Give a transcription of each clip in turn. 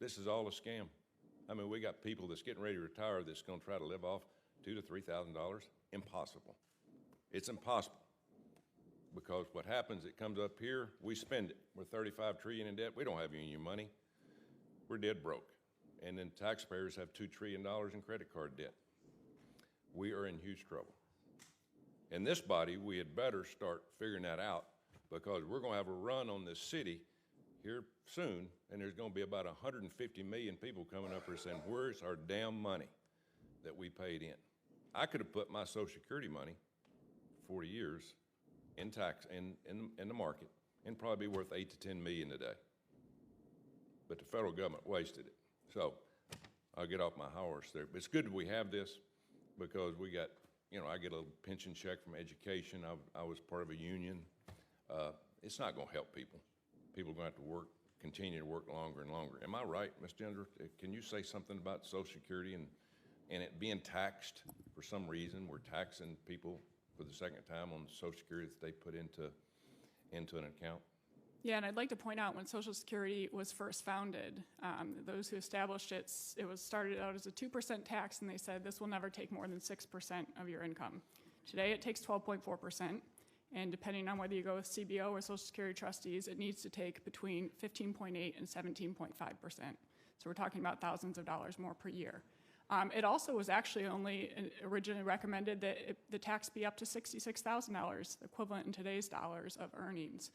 This is all a scam. I mean, we got people that's getting ready to retire that's going to try to live off $2,000 to $3,000. Impossible. It's impossible. Because what happens, it comes up here, we spend it. We're $35 trillion in debt. We don't have any money. We're dead broke. And then taxpayers have $2 trillion in credit card debt. We are in huge trouble. In this body, we had better start figuring that out, because we're going to have a run on this city here soon, and there's going to be about 150 million people coming up here saying, where's our damn money that we paid in? I could have put my Social Security money 40 years in tax in the market and probably be worth 8 to 10 million today. But the federal government wasted it. So I'll get off my horse there. But it's good that we have this, because we got, I get a little pension check from education. I was part of a union. It's not going to help people. People are going to have to work, continue to work longer and longer. Am I right, Ms. Ginger? Can you say something about Social Security and it being taxed for some reason? We're taxing people for the second time on Social Security that they put into an account. Yeah, and I'd like to point out when Social Security was first founded, those who established it, it was started out as a 2% tax, and they said this will never take more than 6% of your income. Today it takes 12.4%, and depending on whether you go with CBO or Social Security trustees, it needs to take between 15.8 and 17.5%. So we're talking about thousands of dollars more per year. It also was actually only originally recommended that the tax be up to $66,000, equivalent in today's dollars of earnings.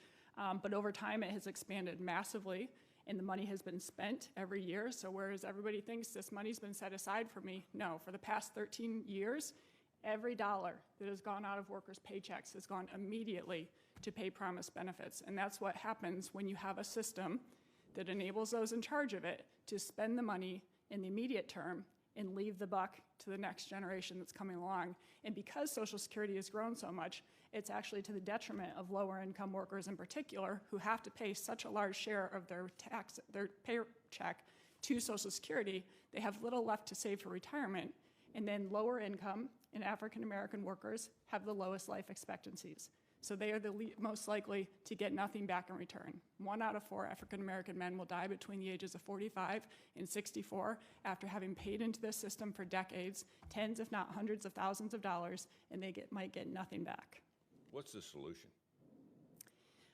But over time, it has expanded massively, and the money has been spent every year. So whereas everybody thinks this money's been set aside for me, no, for the past 13 years, every dollar that has gone out of workers' paychecks has gone immediately to pay promised benefits. And that's what happens when you have a system that enables those in charge of it to spend the money in the immediate term and leave the buck to the next generation that's coming along. And because Social Security has grown so much, it's actually to the detriment of lower income workers in particular, who have to pay such a large share of their paycheck to Social Security. They have little left to save for retirement, and then lower income and African American workers have the lowest life expectancies. So they are the most likely to get nothing back in return. 1 out of 4 African American men will die between the ages of 45 and 64 after having paid into this system for decades, tens if not hundreds of thousands of dollars, and they might get nothing back. What's the solution?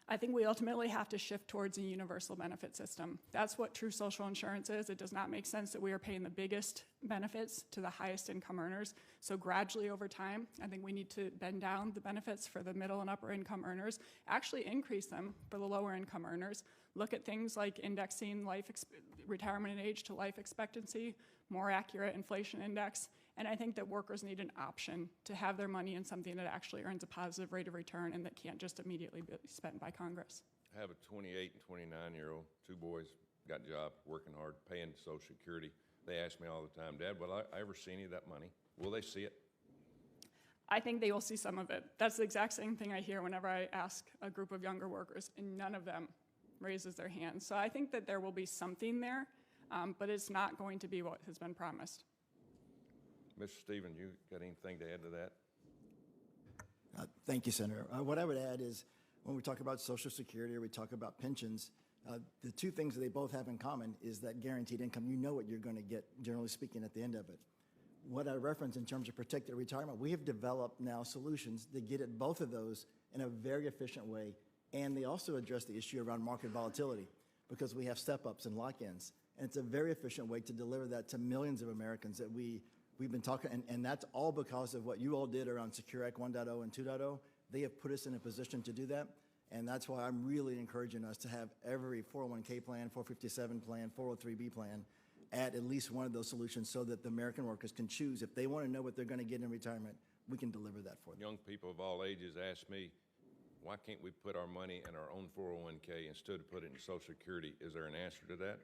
I think we ultimately have to shift towards a universal benefit system. That's what true social insurance is. It does not make sense that we are paying the biggest benefits to the highest income earners. So gradually over time, I think we need to bend down the benefits for the middle and upper income earners, actually increase them for the lower income earners. Look at things like indexing retirement age to life expectancy, more accurate inflation index. And I think that workers need an option to have their money in something that actually earns a positive rate of return and that can't just immediately be spent by Congress. I have a 28 and 29-year-old, 2 boys, got a job, working hard, paying Social Security. They ask me all the time, Dad, will I ever see any of that money? Will they see it? I think they will see some of it. That's the exact same thing I hear whenever I ask a group of younger workers, and none of them raises their hand. So I think that there will be something there, but it's not going to be what has been promised. Mr. Stevens, you got anything to add to that? Thank you, Senator. What I would add is when we talk about Social Security or we talk about pensions, the two things that they both have in common is that guaranteed income. You know what you're going to get, generally speaking, at the end of it. What I reference in terms of protected retirement, we have developed now solutions that get at both of those in a very efficient way, and they also address the issue around market volatility because we have step-ups and lock-ins, and it's a very efficient way to deliver that to millions of Americans that we've been talking, and that's all because of what you all did around Secure Act 1.0 and 2.0. They have put us in a position to do that, and that's why I'm really encouraging us to have every 401k plan, 457 plan, 403b plan at least one of those solutions so that the American workers can choose. If they want to know what they're going to get in retirement, we can deliver that for them. Young people of all ages ask me, why can't we put our money in our own 401k instead of put it in Social Security? Is there an answer to that?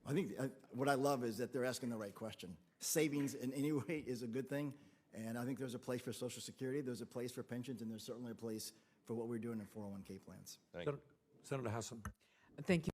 I think what I love is that they're asking the right question. Savings in any way is a good thing, and I think there's a place for Social Security, there's a place for pensions, and there's certainly a place for what we're doing in 401k plans. Thank you. Senator Hassan. Thank you.